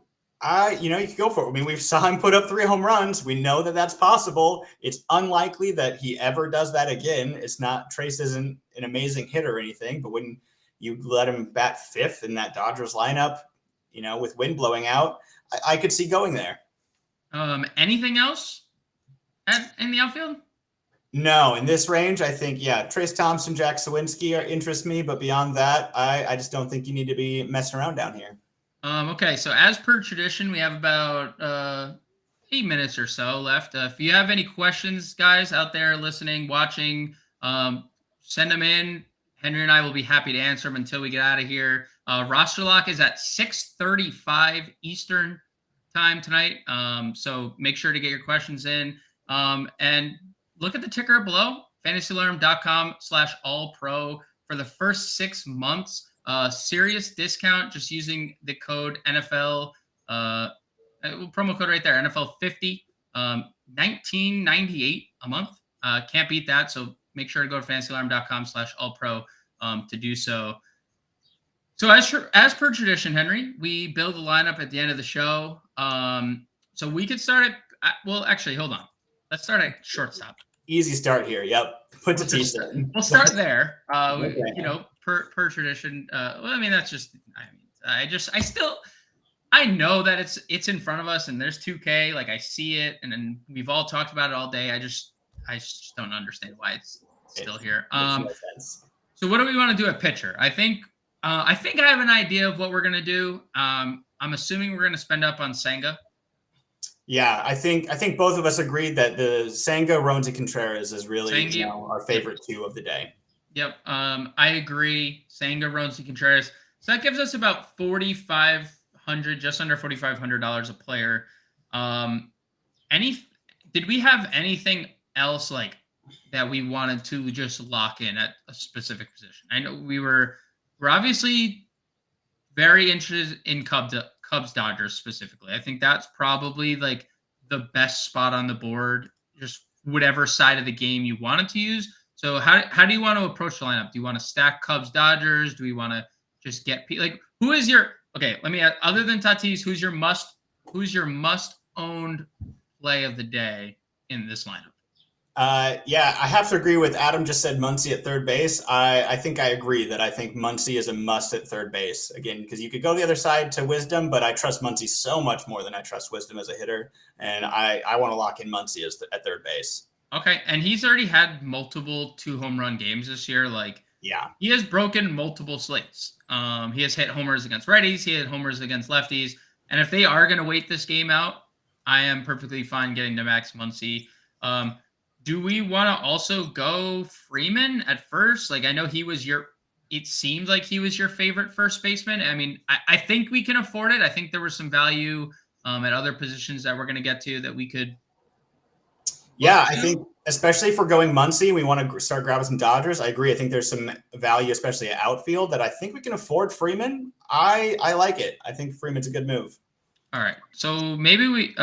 You could go for it. We saw him put up 3 home runs. We know that that's possible. It's unlikely that he ever does that again. It's not, Trace isn't an amazing hitter or anything, but when you let him bat 5th in that Dodgers lineup, with wind blowing out, I could see going there. Anything else in the outfield? No, in this range, I think, Trace Thompson, Jack Sawinski interest me, but beyond that, I just don't think you need to be messing around down here. Okay, so as per tradition, we have about 8 minutes or so left. If you have any questions, guys out there listening, watching, send them in. Henry and I will be happy to answer them until we get out of here. Roster lock is at 6:35 Eastern time tonight. So make sure to get your questions in. And look at the ticker below, fantasyalarm.com/all-pro for the first 6 months. Serious discount just using the code NFL. Promo code right there, NFL 50, $19.98 a month. Can't beat that. So make sure to go to fantasyalarm.com/all-pro to do so. So as per tradition, Henry, we build a lineup at the end of the show. So we could start at, well, actually, hold on. Let's start at shortstop. Easy start here. Yep. Put Tatis in. We'll start there. Okay. Per tradition. Well, I mean, that's just, I know that it's in front of us and there's 2K. Like I see it and we've all talked about it all day. I just don't understand why it's still here. So what do we want to do at pitcher? I think I have an idea of what we're going to do. I'm assuming we're going to spend up on Senga. Yeah, I think both of us agreed that the Senga, Roansy, Contreras is really our favorite two of the day. Yep. I agree. Senga, Roansy, Contreras. So that gives us about $4,500, just under $4,500 a player. Did we have anything else like that we wanted to just lock in at a specific position? I know we're obviously very interested in Cubs Dodgers specifically. I think that's probably like the best spot on the board, just whatever side of the game you wanted to use. So how do you want to approach the lineup? Do you want to stack Cubs Dodgers? Do we want to just get who is your, okay, let me ask, other than Tatis, who's your must owned play of the day in this lineup? Yeah, I have to agree with Adam. Just said Muncy at third base. I think I agree that I think Muncy is a must at third base again, because you could go the other side to Wisdom, but I trust Muncy so much more than I trust Wisdom as a hitter, and I want to lock in Muncy at third base. Okay, and he's already had multiple 2-home run games this year. Yeah, he has broken multiple slates. He has hit homers against righties. He hit homers against lefties. And if they are going to wait this game out, I am perfectly fine getting to Max Muncy. Do we want to also go Freeman at first? I know it seemed like he was your favorite first baseman. I mean, I think we can afford it. I think there was some value at other positions that we're going to get to that we could. Yeah, I think especially if we're going Muncy, we want to start grabbing some Dodgers. I agree. I think there's some value, especially at outfield, that I think we can afford Freeman. I like it. I think Freeman's a good move. All right. So maybe we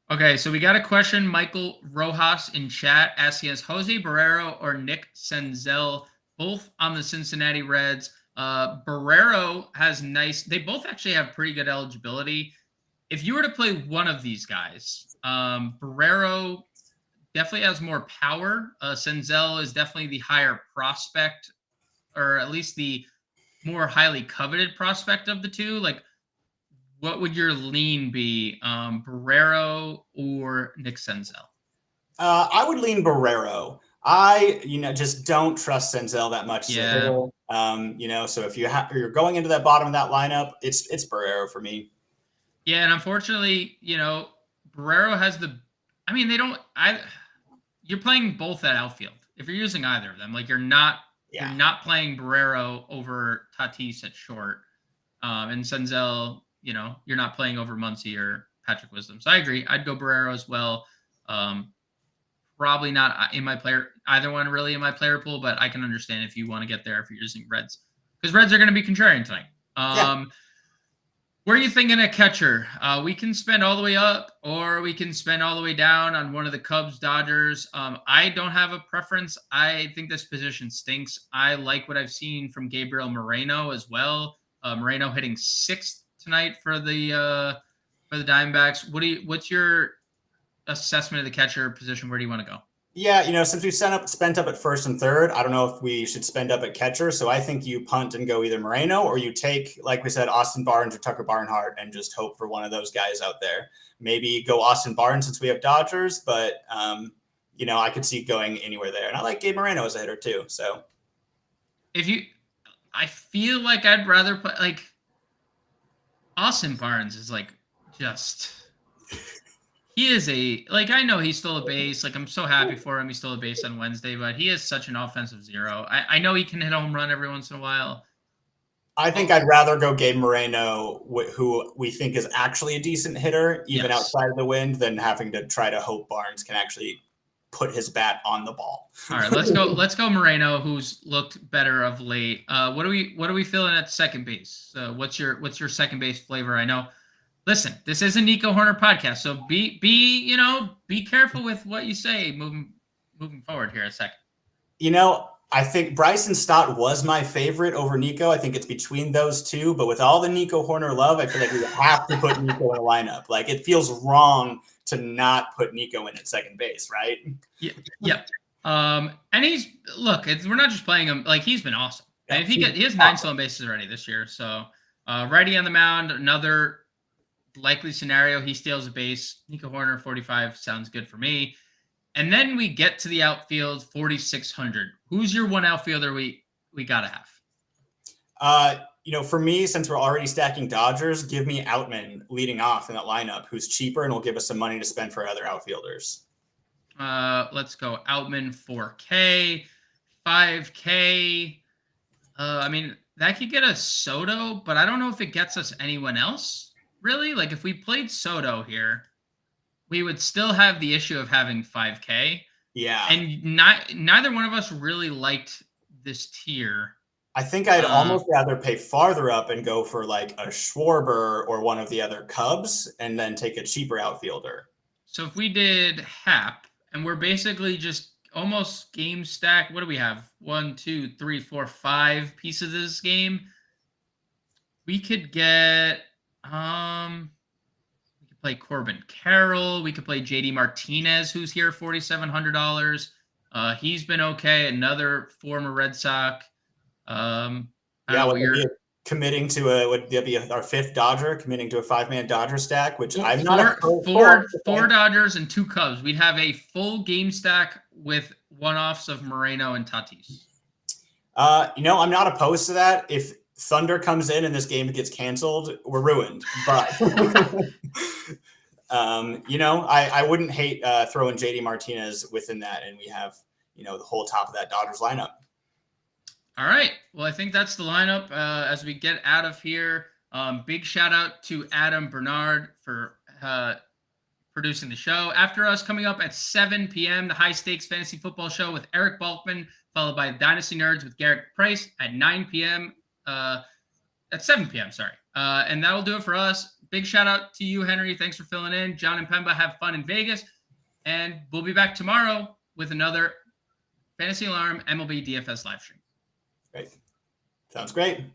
okay, so we got a question. Michael Rojas in chat asking us Jose Barrero or Nick Senzel, both on the Cincinnati Reds. Barrero has they both actually have pretty good eligibility. If you were to play one of these guys, Barrero definitely has more power. Senzel is definitely the higher prospect, or at least the more highly coveted prospect of the two. What would your lean be, Barrero or Nick Senzel? I would lean Barrero. I just don't trust Senzel that much. Yeah. So if you're going into that bottom of that lineup, it's Barrero for me. Yeah, and unfortunately, Barrero has you're playing both at outfield. If you're using either of them, you're not playing Barrero over Tatis at short. And Senzel, you're not playing over Muncy or Patrick Wisdom. So I agree. I'd go Barrero as well. Probably not in either one really in my player pool, but I can understand if you want to get there if you're using Reds, because Reds are going to be contrarian tonight. Where are you thinking a catcher? We can spend all the way up or we can spend all the way down on one of the Cubs, Dodgers. I don't have a preference. I think this position stinks. I like what I've seen from Gabriel Moreno as well. Moreno hitting 6th tonight for the Diamondbacks. What's your assessment of the catcher position? Where do you want to go? Yeah, since we spent up at first and third, I don't know if we should spend up at catcher. So I think you punt and go either Moreno, or you take, like we said, Austin Barnes or Tucker Barnhart and just hope for one of those guys out there. Maybe go Austin Barnes since we have Dodgers, but I could see going anywhere there. And I like Gabe Moreno as a hitter too. So I feel like I'd rather play Austin Barnes is just he is I know he's still a base. Like, I'm so happy for him. He's still a base on Wednesday, but he is such an offensive zero. I know he can hit a home run every once in a while. I think I'd rather go Gabe Moreno, who we think is actually a decent hitter, even outside of the wind, than having to try to hope Barnes can actually put his bat on the ball. All right, let's go. Let's go Moreno, who's looked better of late. What are we feeling at second base? What's your second base flavor? I know. Listen, this is a Nico Horner podcast, so be careful with what you say moving forward here a second. I think Bryson Stott was my favorite over Nico. I think it's between those two, but with all the Nico Horner love, I feel like we have to put Nico in a lineup. Like, it feels wrong to not put Nico in at second base, right? Yeah. Yep. And we're not just playing him. Like, he's been awesome. Yeah, and he has 9 stolen bases already this year. So righty on the mound, another likely scenario, he steals a base. Nico Horner 45 sounds good for me. And then we get to the outfield, 4,600. Who's your one outfielder we gotta have? For me, since we're already stacking Dodgers, give me Outman leading off in that lineup, who's cheaper and will give us some money to spend for other outfielders. Let's go Outman 4K, 5K. That could get us Soto, but I don't know if it gets us anyone else, really. Like, if we played Soto here, we would still have the issue of having 5K. Yeah. And neither one of us really liked this tier. I think I'd almost rather pay farther up and go for like a Schwarber or one of the other Cubs and then take a cheaper outfielder. So if we did Hap, and we're basically just almost game stack, what do we have? 1, 2, 3, 4, 5 pieces of this game. We could get play Corbin Carroll. We could play JD Martinez, who's here, $4,700. He's been okay. Another former Red Sox. Committing to would that be our 5th Dodger, committing to a 5-man Dodger stack, which I'm not four Dodgers and 2 Cubs. We'd have a full game stack with one-offs of Moreno and Tatis. I'm not opposed to that. If Thunder comes in and this game gets canceled, we're ruined. But I wouldn't hate throwing JD Martinez within that, and we have the whole top of that Dodgers lineup. All right. Well, I think that's the lineup as we get out of here. Big shout out to Adam Bernard for producing the show. After us, coming up at 7 p.m., the High Stakes Fantasy Football Show with Eric Balkman, followed by Dynasty Nerds with Garrett Price at 9 p.m. At 7 p.m., sorry. And that'll do it for us. Big shout out to you, Henry. Thanks for filling in. John and Pemba, have fun in Vegas. And we'll be back tomorrow with another Fantasy Alarm MLB DFS live stream. Great. Sounds great.